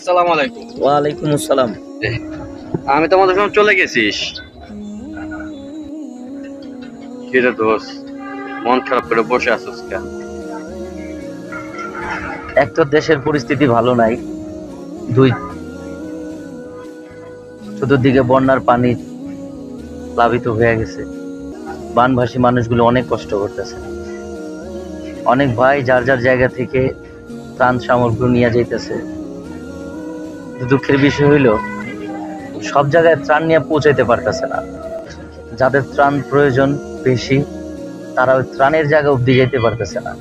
আসসালামু আলাইকুম। ওয়ালাইকুম আসসালাম। আমি তো আমাদের সঙ্গে চলে গেছিস। কি রে দোস্ত, মন খারাপ করে বসে আছিস কেন? এক তো দেশের পরিস্থিতি ভালো নাই, দুই চতুর্দিকে বন্যার পানি প্লাবিত হয়ে গেছে। বানভাসী মানুষগুলো অনেক কষ্ট করতেছে। অনেক ভাই যার যার জায়গা থেকে ত্রাণ সামগ্রী নিয়ে যাইতেছে। দুঃখের বিষয় হইল সব জায়গায় ত্রাণ নিয়ে পৌঁছাইতে পারতেছে না। যাদের ত্রাণ প্রয়োজন বেশি তারা ওই ত্রাণের জায়গা অব্দি যেতে পারতেছে না।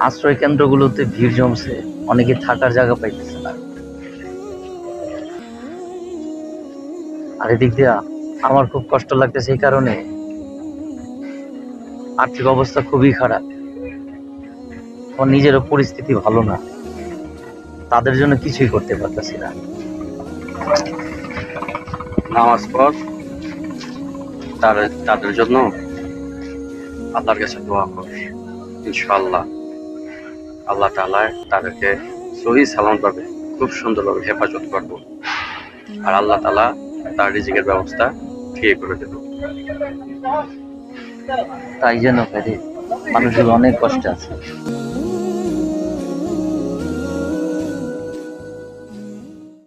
আশ্রয় কেন্দ্রগুলোতে ভিড় জমছে, অনেকে থাকার জায়গা পাইতেছে না। আর এদিক দিয়া আমার খুব কষ্ট লাগতেছে এই কারণে, আর্থিক অবস্থা খুবই খারাপ। আমার নিজেরও পরিস্থিতি ভালো না, তাদের জন্য কিছুই করতে পারতেছি না। নামাজ পড়, তাদের জন্য আল্লাহর কাছে দোয়া কর। ইনশাআল্লাহ আল্লাহ তাআলা তাদেরকে সহি সালামত ভাবে খুব সুন্দরভাবে হেফাজত করবো। আর আল্লাহ তাআলা তার রিজিকের ব্যবস্থা ঠিক করে দেব। তাই যেন মানুষগুলো অনেক কষ্টে আছে।